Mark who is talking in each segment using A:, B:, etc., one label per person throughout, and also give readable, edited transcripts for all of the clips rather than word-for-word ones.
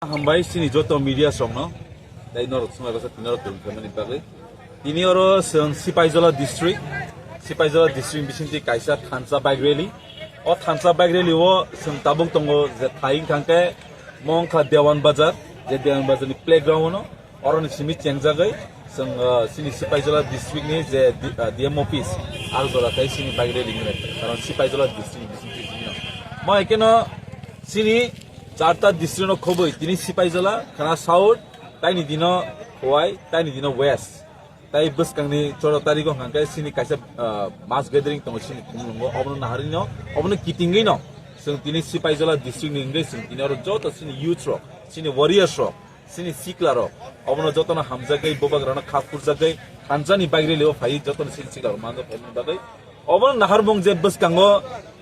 A: Hambai sini joto media song no, dari norok semua bahasa tinarok tu kami pakai. Ini orang Sipaizola district bisinti kaisa Thansa bike rally. Oh Thansa bike rally wo seng tabung tunggu thaing kangke mongka Dewan Bazar, jadi Dewan Bazar ni playground no. Orang ni sini cengjagai seng sini Sipaizola district ni je DM office. Algola kai sini bike rally ni. Karena Sipaizola district bisinti sini no. Mau ikeno sini চারটা district খবই তিনি সিপাইজলা খানা south তাইনি দিন হওয়াই তাইনি দিন West তাই বসকাংনি 14 তারিখ হাঙ্কে সিনি কাইসা মাস gathering তং সিনি খুমলঙ্গো অবন নাহারি ন অবন কিটিংগै ন जों তিনি সিপাইজলা ডিস্ট্রিক্ট নিংগে जों তিনি আর যত সিনি ইউথ র সিনি ওয়ারিয়ার্স র সিনি সিকলার অবন যতন হামজাগै ববাগ্রানা খাপুরজাগै হানজানি বাইরে লেও ফাই যতন সিনি সিকলার মানদ ফেলন বাগै অবন নাহারবং যে বসকাঙ্গো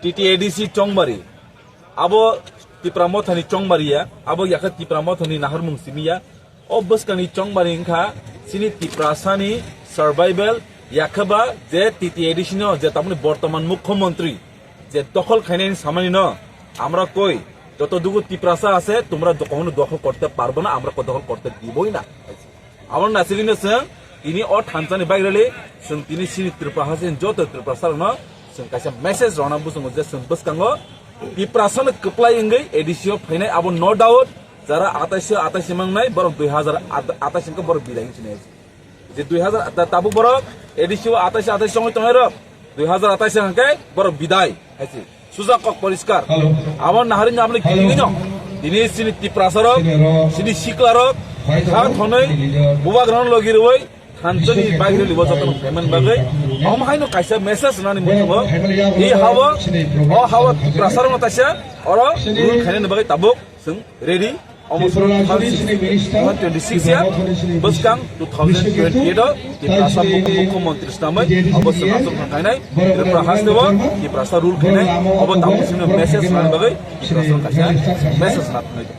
A: টিটিএডিসি চংবারি আবো Tipramo thani chongbaria abo yakha tipramo thani naharmung simia obos kani chongbari ingkha sini tiprasani survival yakhaba je titi edition je tamni বর্তমান মুখ্যমন্ত্রী যে দখল খাইনি সামানি ন আমরা কই যতটুকু তিপ্রাসা আছে তোমরা কখনো দখল করতে পারবে না আমরা দখল করতে দিবই না আমার নাসিলিনে তিনি ও থানসানি বাইরেলে তিনি সিনি ত্রিপ্রাহাসিন যত ত্রিপ্রাসার ন কাইসা মেসেজ রনা বুসুং যে বসকাঙ্গো Piprasan keplai inggai edisio fainai abo no doubt jara 28 mangnai borok 2028 ingka borok bidai sini je 2000 tabu borok edisio 28 songai tongai rok 2028 angkai borok bidai haisi suja kok poriskar amon naharin amle kilingi no dini sini piprasarok sini siklarok ha thonai bubagran logiroi Hansani bagre libo joton payment bagai amhaino kaisa message nani mutubo hi hawa o hawa prasar matasya oro rule khane bagai tabuk sung ready almost 2026 ya buskang 2028 di prasar mukhomontri stamai obosya masuk khainai prahas dewa di prasar rule khane obo tabuk sing message nani bagai prasar kaisa message nani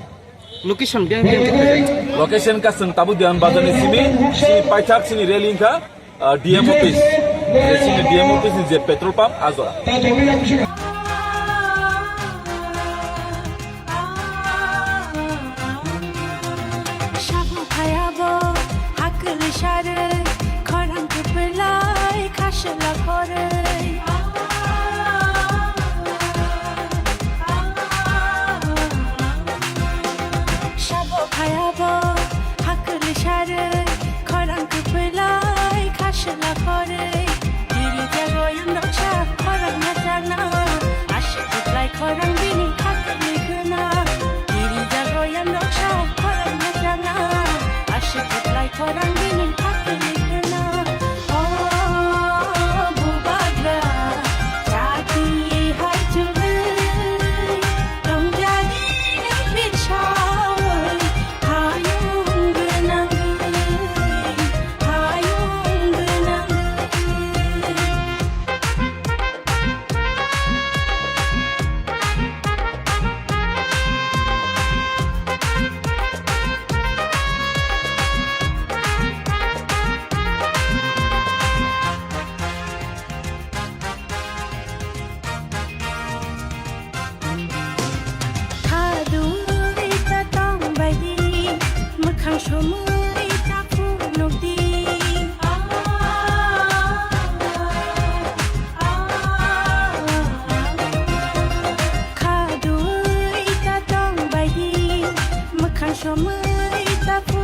B: Location
A: location ka seng tabu Dewan Bazar ni sini paitak sini railing ka DM office sini DM office ni je petrol pump azora
C: shabu khayabo hakl share khorang kupelai khashla kore খরাং কুপলাই খাসলা করে দিলি জাগোয়ান রক্ষা খরাং নাজানা আশে কুপলাই খরাং বিনি খাকলি গুনা দিলি জাগোয়ান রক্ষা খরাং নাজানা আশে কুপলাই খরাং বিনি খাকলি গুনা ও বুবাগ্রা জাতি হাই চুবে রংজানি বিছা সময় তাকু নদী খাদুই তা দং বাইদি মখান সময় তাকু